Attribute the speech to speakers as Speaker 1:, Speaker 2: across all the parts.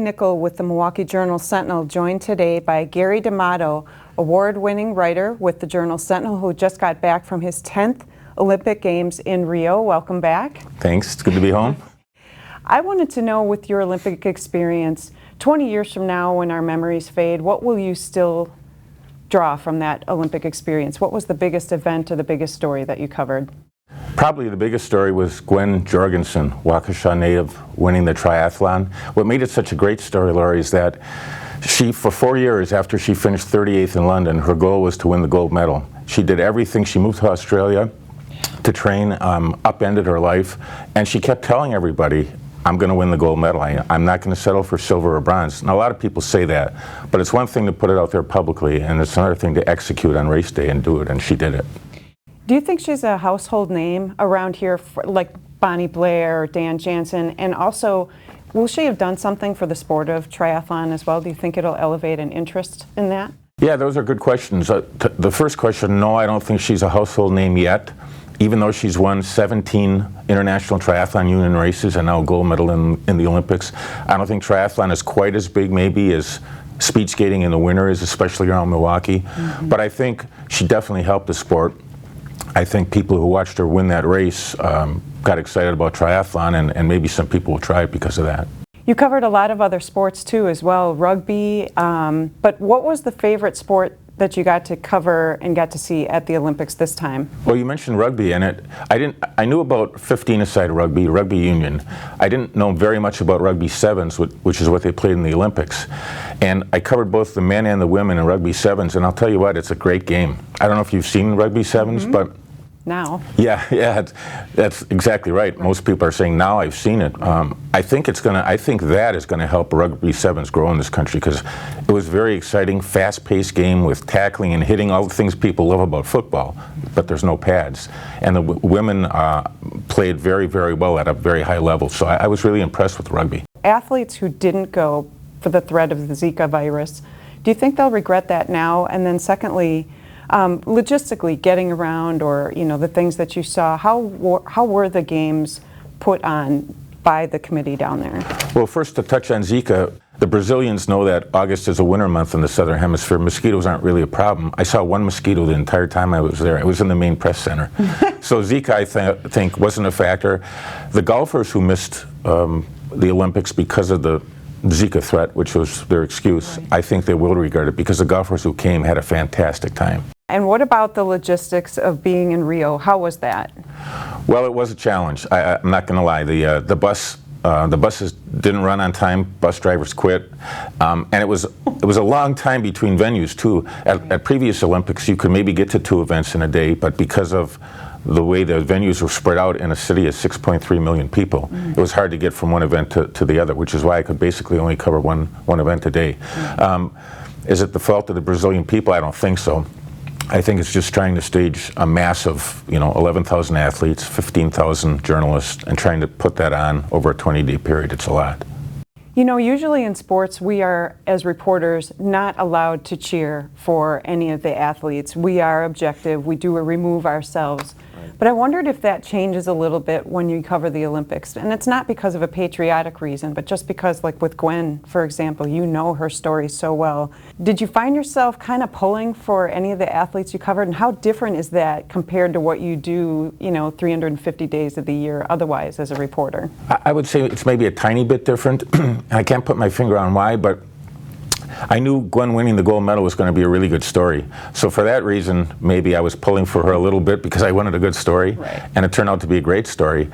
Speaker 1: Nickel with the Milwaukee Journal Sentinel, joined today by Gary D'Amato, award-winning writer with the Journal Sentinel, who just got back from his 10th Olympic Games in Rio. Welcome back.
Speaker 2: Thanks. It's good to be home.
Speaker 1: I wanted to know, with your Olympic experience, 20 years from now when our memories fade, what will you still draw from that Olympic experience? What was the biggest event or the biggest story that you covered?
Speaker 2: Probably the biggest story was Gwen Jorgensen, Waukesha native, winning the triathlon. What made it such a great story, Laurie, is that she, for 4 years after she finished 38th in London, her goal was to win the gold medal. She did everything. She moved to Australia to train, upended her life, and she kept telling everybody, I'm going to win the gold medal. I'm not going to settle for silver or bronze. Now, a lot of people say that, but it's one thing to put it out there publicly, and it's another thing to execute on race day and do it, and she did it.
Speaker 1: Do you think she's a household name around here, like Bonnie Blair or Dan Jansen? And also, will she have done something for the sport of triathlon as well? Do you think it'll elevate an interest in that?
Speaker 2: Yeah, those are good questions. The first question, no, I don't think she's a household name yet. Even though she's won 17 International Triathlon Union races and now a gold medal in the Olympics, I don't think triathlon is quite as big maybe as speed skating in the winter is, especially around Milwaukee. Mm-hmm. But I think she definitely helped the sport. I think people who watched her win that race got excited about triathlon, and maybe some people will try it because of that.
Speaker 1: You covered a lot of other sports too as well, rugby, but what was the favorite sport that you got to cover and got to see at the Olympics this time?
Speaker 2: Well, you mentioned rugby, and I knew about 15-a-side rugby union. I didn't know very much about rugby sevens, which is what they played in the Olympics. And I covered both the men and the women in rugby sevens, and I'll tell you what, it's a great game. I don't know if you've seen rugby sevens,
Speaker 1: mm-hmm.
Speaker 2: but
Speaker 1: now.
Speaker 2: Yeah, that's exactly right. Most people are saying now I've seen it. I think that is gonna help rugby sevens grow in this country, because it was a very exciting, fast-paced game with tackling and hitting, all the things people love about football, but there's no pads. And the women played very, very well at a very high level. So I was really impressed with rugby.
Speaker 1: Athletes who didn't go for the threat of the Zika virus, do you think they'll regret that now? And then secondly, logistically, getting around, or the things that you saw, how were the games put on by the committee down there? Well,
Speaker 2: first, to touch on Zika, the Brazilians know that August is a winter month in the southern hemisphere. Mosquitoes aren't really a problem. I saw one mosquito the entire time I was there. It was in the main press center. So Zika, I think, wasn't a factor. The golfers who missed the Olympics because of the Zika threat, which was their excuse, right, I think they will regret it, because the golfers who came had a fantastic time.
Speaker 1: And what about the logistics of being in Rio? How was that?
Speaker 2: Well, it was a challenge. I'm not going to lie. The buses didn't run on time. Bus drivers quit, and it was a long time between venues too. At previous Olympics, you could maybe get to 2 events in a day, but because of the way the venues were spread out in a city of 6.3 million people, it was hard to get from one event to the other, which is why I could basically only cover one event a day. Is it the fault of the Brazilian people? I don't think so. I think it's just trying to stage a mass of 11,000 athletes, 15,000 journalists, and trying to put that on over a 20-day period. It's a lot.
Speaker 1: Usually in sports, we are, as reporters, not allowed to cheer for any of the athletes. We are objective. We do remove ourselves. Right. But I wondered if that changes a little bit when you cover the Olympics. And it's not because of a patriotic reason, but just because, like with Gwen, for example, you know her story so well. Did you find yourself kind of pulling for any of the athletes you covered? And how different is that compared to what you do, 350 days of the year otherwise as a reporter?
Speaker 2: I would say it's maybe a tiny bit different. I can't put my finger on why, but I knew Gwen winning the gold medal was going to be a really good story. So for that reason, maybe I was pulling for her a little bit, because I wanted a good story, right, and it turned out to be a great story.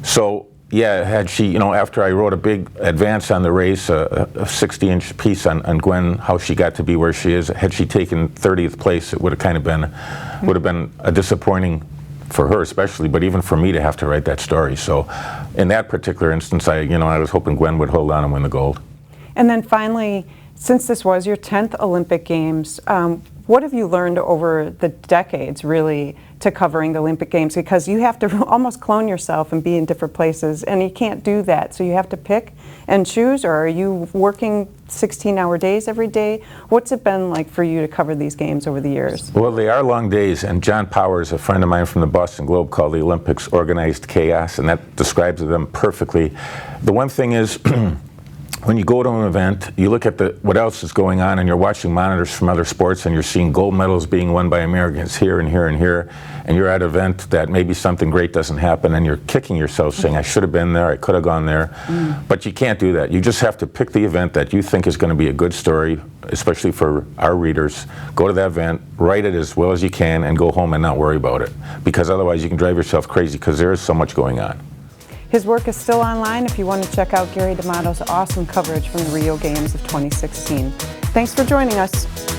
Speaker 2: So yeah, had she, after I wrote a big advance on the race, a 60-inch piece on Gwen, how she got to be where she is, had she taken 30th place, it would have kind of been a disappointing for her especially, but even for me to have to write that story. So in that particular instance, I was hoping Gwen would hold on and win the gold.
Speaker 1: And then finally, since this was your 10th Olympic Games, what have you learned over the decades, really, to covering the Olympic Games? Because you have to almost clone yourself and be in different places, and you can't do that. So you have to pick and choose, or are you working 16-hour days every day? What's it been like for you to cover these games over the years?
Speaker 2: Well, they are long days, and John Powers, a friend of mine from the Boston Globe, called the Olympics organized chaos, and that describes them perfectly. The one thing is, when you go to an event, you look at what else is going on, and you're watching monitors from other sports, and you're seeing gold medals being won by Americans here and here and here, and you're at an event that maybe something great doesn't happen, and you're kicking yourself saying, I should have been there, I could have gone there. But you can't do that. You just have to pick the event that you think is going to be a good story, especially for our readers. Go to that event, write it as well as you can, and go home and not worry about it. Because otherwise you can drive yourself crazy, because there is so much going on.
Speaker 1: His work is still online if you want to check out Gary D'Amato's awesome coverage from the Rio Games of 2016. Thanks for joining us.